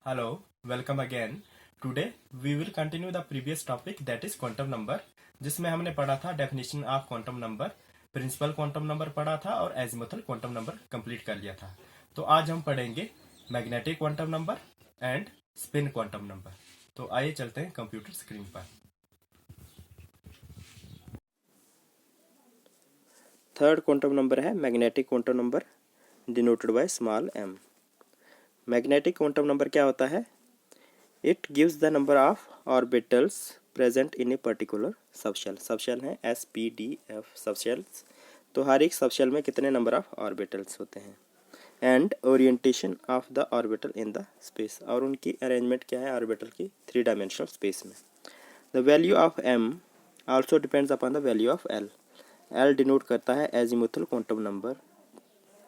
Hello, welcome again. Today we will continue the previous topic that is quantum number जिसमें हमने पढ़ा था definition of quantum number, principal quantum number पढ़ा था और एजिमुथल क्वांटम नंबर कंप्लीट कर लिया था। तो आज हम पढ़ेंगे magnetic quantum number and spin quantum number. तो आइए चलते हैं कंप्यूटर स्क्रीन पर। थर्ड क्वांटम नंबर है magnetic quantum number denoted by small m। Magnetic quantum number क्या होता है? It gives the number of orbitals present in a particular subshell. Subshell है SPDF सबशेल्स। तो हर एक सबशेल में कितने नंबर ऑफ ऑर्बिटल्स होते हैं and orientation of the orbital in the space, और उनकी अरेंजमेंट क्या है ऑर्बिटल की 3 डायमेंशनल स्पेस में। The value of m also depends upon the value of l। l denote करता है एजिमुथल क्वांटम नंबर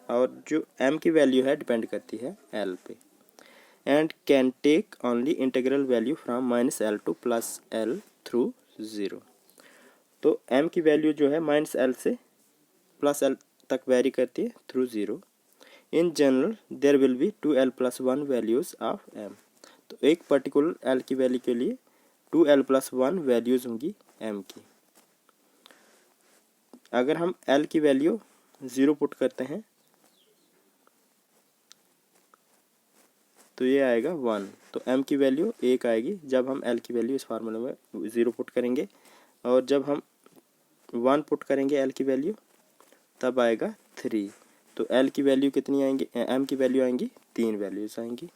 और जो m की वैल्यू है डिपेंड करती है l पे। And can take only integral value from -l to +l through 0। तो m की वैल्यू जो है -l से +l तक वेरी करती है through 0। In general there will be 2l+1 values of m। तो एक पर्टिकुलर l की वैल्यू के लिए 2l+1 वैल्यूज़ होंगी m की। अगर हम l की वैल्यू 0 पुट करते हैं तो ये आएगा 1। तो m की वैल्यू 1 आएगी जब हम l की वैल्यू इस फार्मूले में 0 पुट करेंगे, और जब हम 1 पुट करेंगे l की वैल्यू तब आएगा 3। तो l की वैल्यू कितनी आएंगी, m की वैल्यू आएंगी 3 वैल्यूज़ आएंगी।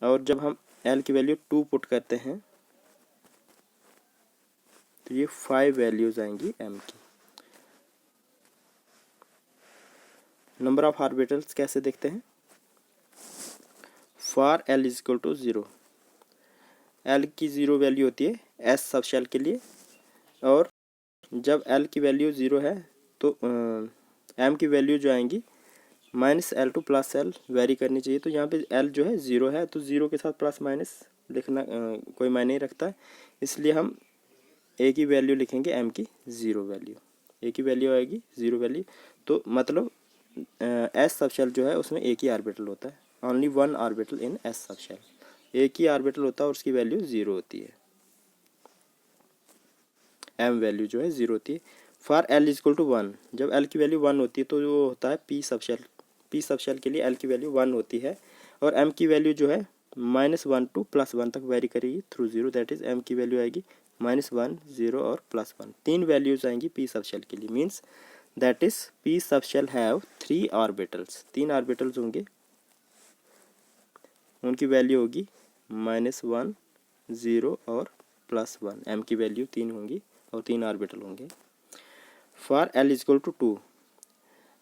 और जब हम l की वैल्यू 2 पुट करते हैं तो ये 5 वैल्यूज़ आएंगी m की। नंबर ऑफ ऑर्बिटल्स कैसे देखते हैं? For l is equal to 0, l की 0 वैल्यू होती है s सबशेल के लिए, और जब l की वैल्यू 0 है तो m की वैल्यू जो आएंगी -l टू +l वेरी करनी चाहिए। तो यहाँ पे l जो है 0 है तो 0 के साथ प्लस माइनस लिखना कोई मायने नहीं रखता है, इसलिए हम a की वैल्यू लिखेंगे m की 0 वैल्यू। a की वैल्यू आएगी 0 वैल्यू, तो मतलब s सबशेल जो है उसमें एक ही ऑर्बिटल होता है, ओनली 1 ऑर्बिटल इन s सबशेल। एक ही ऑर्बिटल होता है और उसकी वैल्यू 0 होती है, m वैल्यू जो है 0 होती है। For l is equal to 1, जब l की वैल्यू 1 होती है तो वो होता है p सबशेल। p सबशेल के लिए l की वैल्यू 1 होती है और m की वैल्यू जो है -1 टू +1 तक वेरी करेगी थ्रू 0। दैट इज m की वैल्यू आएगी -1, 0 और +1। 3 वैल्यूज़ आएंगी p सबशेल के लिए। Means that is p subshell have 3 orbitals. 3 orbitals होंगे, उनकी वैल्यू होगी -1, 0 और +1। m की वैल्यू 3 होंगी और 3 ऑर्बिटल होंगे। For l is equal to 2,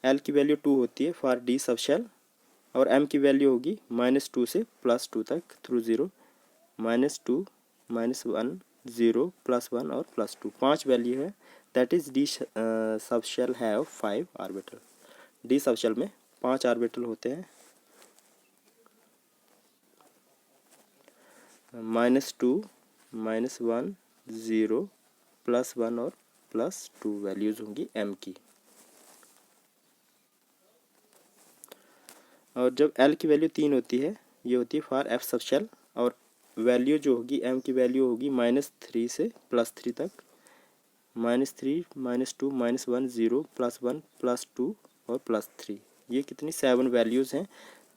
l की वैल्यू 2 होती है फॉर d सबशेल, और m की वैल्यू होगी -2 से +2 तक थ्रू 0। -2, -1, 0, +1 और +2, 5 वैल्यू है। That is d subshell have 5 orbital. d subshell में 5 ऑर्बिटल होते हैं। -2, -1, 0, +1 और +2 वैल्यूज़ होंगी m की। और जब l की वैल्यू 3 होती है, ये होती है फॉर f सबशेल, और वैल्यू जो होगी m की वैल्यू होगी -3 से +3 तक। -3, -2, -1, 0, +1, +2 और +3, ये कितनी 7 वैल्यूज़ हैं।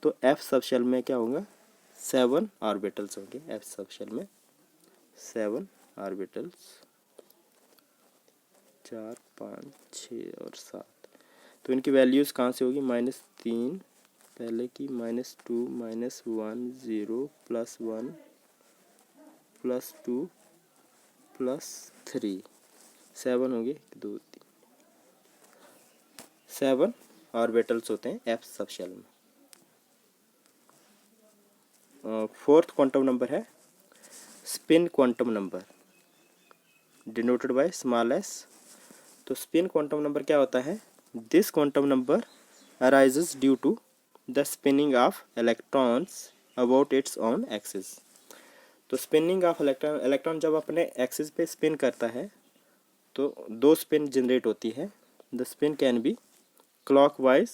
तो f सबशेल में क्या होगा, 7 ऑर्बिटल्स होंगे। f सबशेल में 7 ऑर्बिटल्स, 4, 5, 6 और 7। तो इनकी वैल्यूज़ कहाँ से होगी? -3 पहले की, -2, -1, 0, +1, +2, +3, 7 होंगे। 2, 3, 7 ऑर्बिटल्स होते हैं एफ सबशेल में। फोर्थ क्वांटम नंबर है spin quantum number denoted by small s। तो स्पिन क्वांटम नंबर क्या होता है? This quantum number arises due to the spinning of electrons about its own axis. तो स्पिनिंग ऑफ इलेक्ट्रॉन, इलेक्ट्रॉन जब अपने axis पे spin करता है तो 2 स्पिन जनरेट होती है। The spin can be clockwise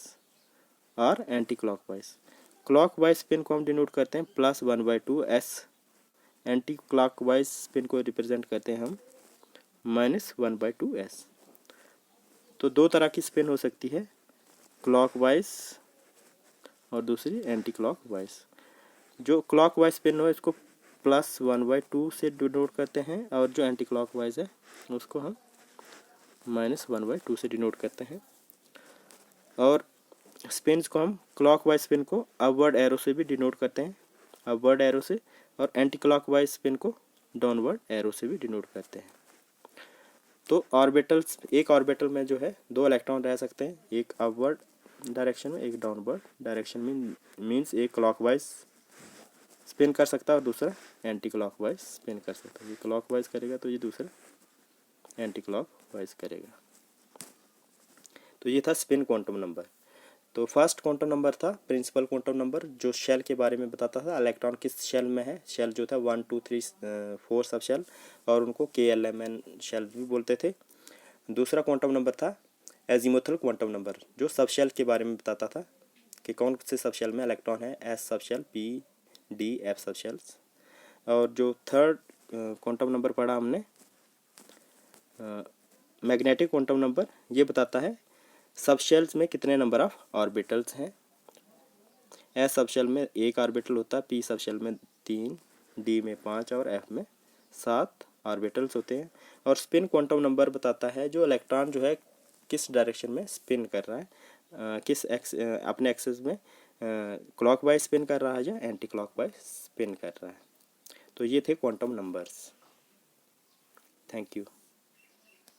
और anti clockwise. Clockwise spin को हम डिनोट करते हैं +1/2 s। Anti clockwise spin को रिप्रेजेंट करते हैं हम -1/2 s। तो दो तरह की स्पिन हो सकती है, क्लॉक वाइज और दूसरी एंटी क्लॉक वाइज। जो क्लॉक वाइज स्पिन हो इसको +1/2 से डिनोट करते हैं, और जो एंटी क्लॉक वाइज है उसको हम -1/2 से डिनोट करते हैं। और स्पिन्स को हम क्लॉक वाइज स्पिन को अपवर्ड एरो से भी डिनोट करते हैं, अपवर्ड एरो से, और एंटी क्लॉक वाइज स्पिन को डाउनवर्ड एरो से भी डिनोट करते हैं। तो ऑर्बिटल्स, एक ऑर्बिटल में जो है 2 इलेक्ट्रॉन रह सकते हैं, एक अपवर्ड डायरेक्शन में, एक डाउनवर्ड डायरेक्शन में। मीन्स एक क्लॉकवाइज स्पिन कर सकता है और दूसरा एंटी क्लॉकवाइज स्पिन कर सकता है। ये क्लॉकवाइज करेगा तो ये दूसरा एंटी क्लॉकवाइज करेगा। तो ये था स्पिन क्वांटम नंबर। तो फर्स्ट क्वांटम नंबर था प्रिंसिपल क्वांटम नंबर, जो शेल के बारे में बताता था, इलेक्ट्रॉन किस शेल में है। शेल जो था 1 2 3 4 सब शेल, और उनको KLMN शेल भी बोलते थे। दूसरा क्वांटम नंबर था एजीमुथल क्वांटम नंबर, जो सब शेल के बारे में बताता था कि कौन से सब शेल में इलेक्ट्रॉन है, S sub shell, P D F sub shells. और जो थर्ड क्वांटम नंबर पढ़ा हमने मैग्नेटिक क्वांटम नंबर, ये बताता है सब शेल्स में कितने नंबर ऑफ ऑर्बिटल्स हैं। S सब शेल में 1 ऑर्बिटल होता है, P सब शेल में 3, D में 5 और F में 7 ऑर्बिटल्स होते हैं। और स्पिन क्वांटम नंबर बताता है जो इलेक्ट्रॉन जो है किस डायरेक्शन में स्पिन कर रहा है, अपने एक्सिस में क्लॉकवाइज स्पिन कर रहा है या एंटी क्लॉकवाइज स्पिन कर रहा है। तो ये थे क्वांटम नंबर्स। Thank you.